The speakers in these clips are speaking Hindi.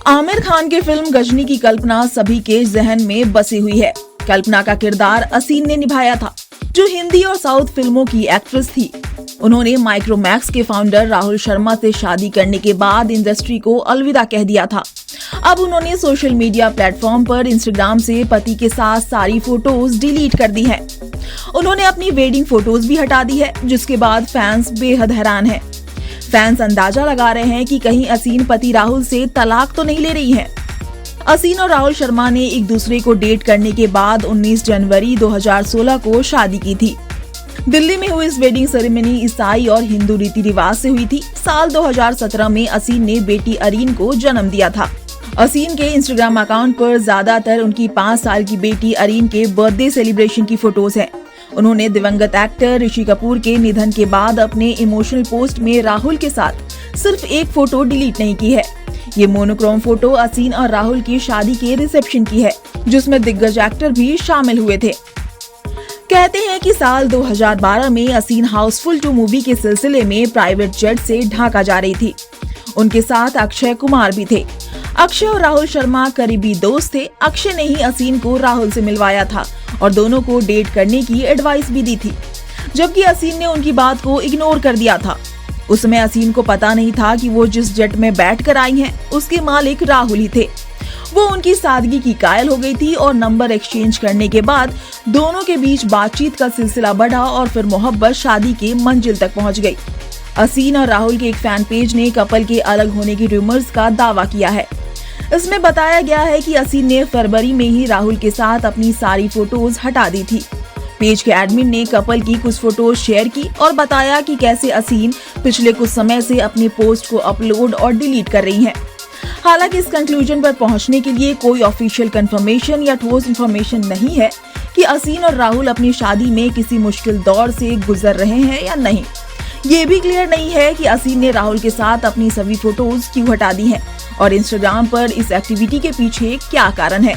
आमिर खान की फिल्म गजनी की कल्पना सभी के जहन में बसी हुई है। कल्पना का किरदार असीन ने निभाया था, जो हिंदी और साउथ फिल्मों की एक्ट्रेस थी। उन्होंने माइक्रोमैक्स के फाउंडर राहुल शर्मा से शादी करने के बाद इंडस्ट्री को अलविदा कह दिया था। अब उन्होंने सोशल मीडिया प्लेटफॉर्म पर इंस्टाग्राम से पति के साथ सारी फोटोज डिलीट कर दी है। उन्होंने अपनी वेडिंग फोटोज भी हटा दी है, जिसके बाद फैंस बेहद हैरान हैं। फैंस अंदाजा लगा रहे हैं कि कहीं असीन पति राहुल से तलाक तो नहीं ले रही हैं। असीन और राहुल शर्मा ने एक दूसरे को डेट करने के बाद 19 जनवरी 2016 को शादी की थी। दिल्ली में हुई इस वेडिंग सेरेमनी ईसाई और हिंदू रीति रिवाज से हुई थी। साल 2017 में असीन ने बेटी अरीन को जन्म दिया था। असीन के इंस्टाग्राम अकाउंट पर ज्यादातर उनकी 5 साल की बेटी अरीन के बर्थडे सेलिब्रेशन की फोटोज हैं। उन्होंने दिवंगत एक्टर ऋषि कपूर के निधन के बाद अपने इमोशनल पोस्ट में राहुल के साथ सिर्फ एक फोटो डिलीट नहीं की है। ये मोनोक्रोम फोटो असीन और राहुल की शादी के रिसेप्शन की है, जिसमें दिग्गज एक्टर भी शामिल हुए थे। कहते हैं कि साल 2012 में असीन हाउसफुल 2 मूवी के सिलसिले में प्राइवेट जेट से ढाका जा रही थी। उनके साथ अक्षय कुमार भी थे। अक्षय और राहुल शर्मा करीबी दोस्त थे। अक्षय ने ही असीन को राहुल से मिलवाया था और दोनों को डेट करने की एडवाइस भी दी थी, जबकि असीन ने उनकी बात को इग्नोर कर दिया था। उस समय असीन को पता नहीं था कि वो जिस जेट में बैठकर आई हैं, उसके मालिक राहुल ही थे। वो उनकी सादगी की कायल हो गई थी और नंबर एक्सचेंज करने के बाद दोनों के बीच बातचीत का सिलसिला बढ़ा और फिर मोहब्बत शादी के मंजिल तक पहुंच गई। असीन और राहुल के एक फैन पेज ने कपल के अलग होने की रूमर्स का दावा किया है। इसमें बताया गया है कि असीन ने फरवरी में ही राहुल के साथ अपनी सारी फोटोज हटा दी थी। पेज के एडमिन ने कपल की कुछ फोटोज शेयर की और बताया कि कैसे असीन पिछले कुछ समय से अपनी पोस्ट को अपलोड और डिलीट कर रही हैं। हालांकि इस कंक्लूजन पर पहुंचने के लिए कोई ऑफिशियल कंफर्मेशन या ठोस इंफॉर्मेशन नहीं है कि असीन और राहुल अपनी शादी में किसी मुश्किल दौर से गुजर रहे हैं या नहीं। ये भी क्लियर नहीं है कि असीन ने राहुल के साथ अपनी सभी फोटोज क्यों हटा दी हैं और इंस्टाग्राम पर इस एक्टिविटी के पीछे क्या कारण है।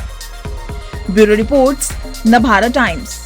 Bureau reports, Navbharat times.